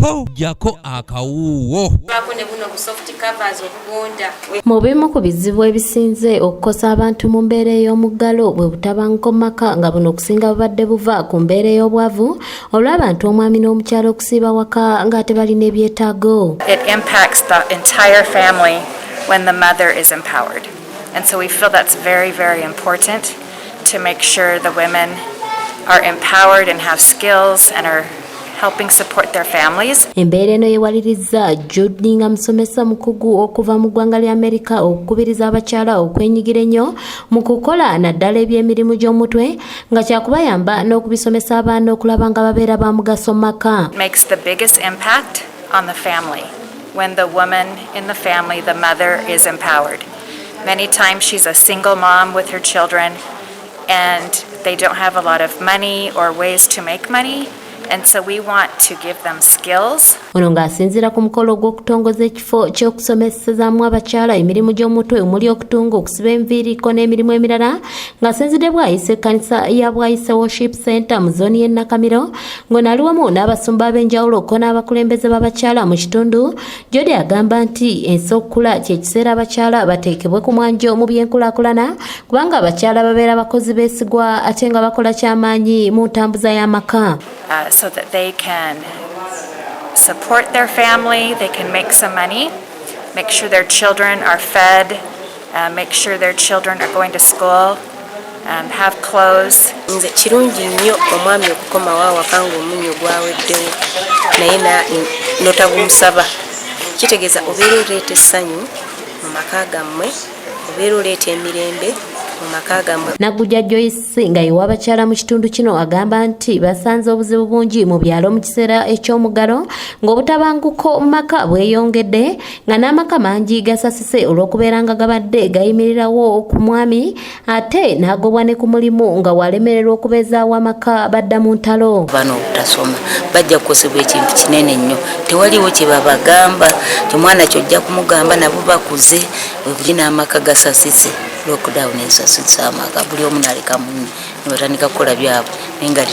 po jako akawuwo. Mu bimu ku bizibu ebisinze okukosa abantu mu mbeera ey'omuggalo bwe butabanguko maka nga buno okusinga bubadde buva ku mbeera ey'obwavu olw'abantu omwami n'omukyala okusiiba waka ng'ate balina ebyetaago. It impacts the entire family when the mother is empowered. And so we feel that's very, very important to make sure the women are empowered and have skills and are helping support their families. Embeera eno yewalirizza Judy nga musomesa mukugu okuva mu ggwanga lya Amerika okukubiriza abakyala okwenyigira ennyo mu kukola naddala eby'emirimu gy'omutwe nga kyakubayamba n'okubisomesa abaana okulaba nga babeera ba mugaso maka. Makes the biggest impact on the family when the woman in the family, the mother, is empowered. Many times she's a single mom with her children and they don't have a lot of money or ways to make money. And so we want to give them skills. Ono ng'asinziira ku mukolo gw'okutongoza ekifo ky'okusomesezaamu abakyala emirimu gy'omutwe omuli okutunga, okusiba enviiriko n'emirimu emirala ng'asinzidde bwayise ekkanisa ya Bwayise Worship Center mu zooni y'e Nakamiro ng'ono ali wamu n'abasumba ab'enjawulo ko n'abakulembeze b'abakyala mu kitundu. Jodi agamba nti ensi okukula kye kiseera abakyala bateekebwe ku mwanjo mu by'enkulaakulana kubanga abakyala babeera bakozi beesigwa ate nga bakola ky'amaanyi mu ntambuza y'amaka. So that they can support their family, they can make some money, make sure their children are fed, make sure their children are going to school, have clothes. Nze kirungi nnyo omwami okukoma wawaka ng'omunnyo gwaweddewo naye notagumusaba. Kitegeeza obeera oleeta essanyu mu maka gammwe, obeera oleeta emirembe. Nagujja Joyce nga y'owabakyala mu kitundu kino agamba nti basanze obuzibu bungi mu byalo mu kiseera eky'omuggalo ng'obutabanguko mu maka bweyongedde nga n'amaka mangi gasasise olw'okubeera nga gabadde gayimirirawo ku mwami ate n'agobwa ne ku mulimu nga walemererwa okubeezaawo amaka badda mu ntalo. Bano obutasoma bajja kukosebwa ekintu kinene nnyo, tewaliwo kye babagamba omwana kyojja kumugamba nabo bakuze buli n'amaka gasasise. Lockdown ensasisa amaka buli omu naleka munne ne batandika kukola byabwe naye nga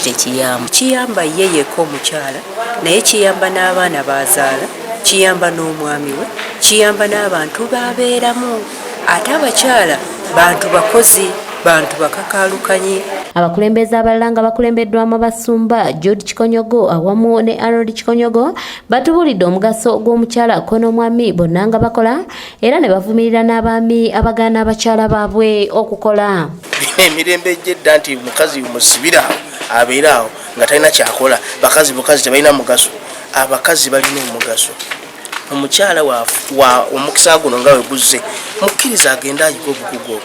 kiyamba ye yekka omukyala naye kiyamba n'abaana bazaala, kiyamba n'omwami we, kiyamba n'abantu babeeramu. Ate abakyala bantu bakozi, bantu bakakaalukanye. Abakulembeze abalala nga bakulembeddwamu abasumba Jude Kikonyogo awamu ne Harold Kikonyogo batubulidde omugaso gw'omukyala ko n'omwami bonna nga bakola era ne bavumirira n'abaami abagaana abakyala baabwe okukola. Emirembe ejjedda nti mukazi musibira abeera awo nga talina kyakola, bakazi tebalina mugaso. Abakazi balina omugaso. Omukyala wa omukisa guno nga weguzze mukkiriza agenda ayika obukugu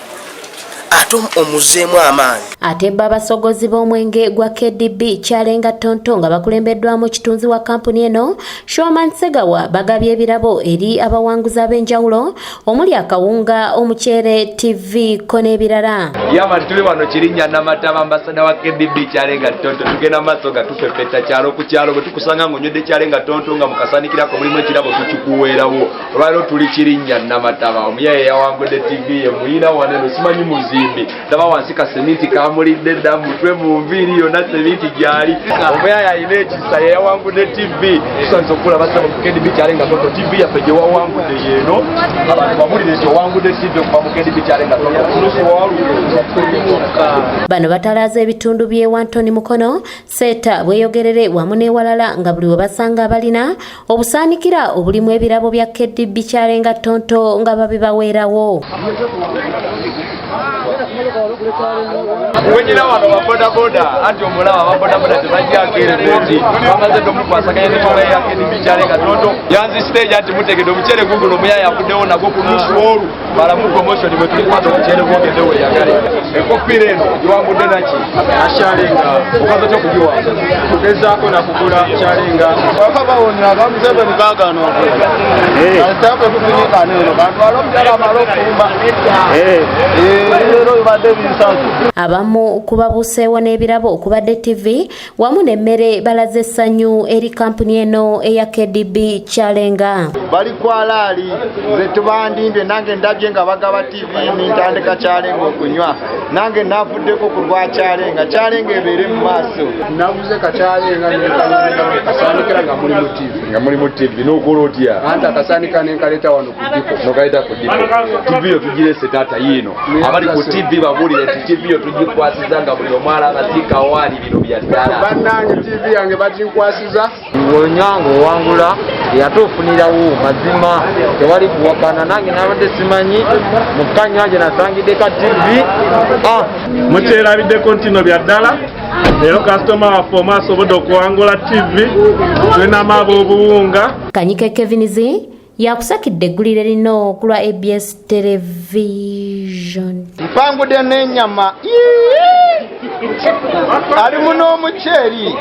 ate omuzeemu amaanyi. Ate abasogozi b'omwenge gwa KDB KYARENGA TONTO nga bakulembeddwamu kitunzi wa kampuni eno Shoman Segawa bagabye ebirabo eri abawanguzi ab'enjawulo omuli akawunga, omuceere, TV ko n'ebirala. Yamani tuli wano Kirinnya Namataba ambasada wa KDB KYARENGA TONTO tugenda maaso nga tupepeta kyalo ku kyalo bwe tukusanga ng'onywedde KYARENGA TONTO nga mukasanikirako mulimu ekirabo tukikuweerawo. Olwaleero tuli Kirinnya Namataba omuyaye yawangudde TV ye muyina waneno simanyi muzi ndaba wansi ka sementi kamulidde dda mutwe mu nviiri yonna sementi gyali omuyaya ayina ekisa yawangudde TV tusanze okulaba basaba mu KDB KYARENGA TONTO TV yaffe gye wawangudde yeeno abantu bamulire nti owangudde TV okuva mu KDB KYARENGA TONTO kulusi wawaluka. Bano batalaaza ebitundu by'e Wantoni Mukono, Seeta, Bweyogerere wamu n'ewalala nga buli we basanga balina obusaanikira obulimu ebirabo bya KDB KYARENGA TONTO nga babibaweerawo. Wenyina wano babodaboda anti omulaba babodaboda tebajjako erementi bamaze tomukwasaganya n'ekyola ya KDB KYARENGA TONTO yanzi stage anti mutegedde omuceere guguno omuyaya afuddewo nagwo ku luusi olwo balamu promotion bwe tulikwata omuceere gwogedde weyagale. Enkofiira eno giwangudde naki KYARENGA okaza kyo kugiwanga tugezaako nakugula KYARENGA wakabawona bamuseveni kaagano alitape kufinyikano eno bantu al'omukyala amala okufumba leero bibadde binsazo. Abamu kubabuuseewo n'ebirabo okubadde TV wamu n'emmere balaze essanyu eri kampuni eno eya KDB KYARENGA. bali kwalaali nze tubandimbe nange ndabye nga bagaba TV nintandika Kyalenga okunywa nange navuddeko ku lwa Kyalenga ebeere mu maaso nabuze Kyalenga kasaanikira nga muli mu TV n'okola otya anta akasaanika nenkaleta wano ku dipo nokaleta ku dipo TV yo tugirese taata yiino abali ku TV babulire nti TV yo tugikwasiza nga buli omwala abasika waali bino bya ddala bannange TV yange baginkwasiza ng'onyanga owangula yatuufunirawo mazima tewali kuwakana nange nabadde simanyi mukanya gye nasangidde ka TV mukyerabiddeko ntino bya ddala leero kasitoma waffe omu asobodde okuwangula TV tulinamu obuwunga Kanyike Kevinizi yakusakidde eggulire lino ku lwa ABS television mpangudde n'ennyama alimu n'omuceeri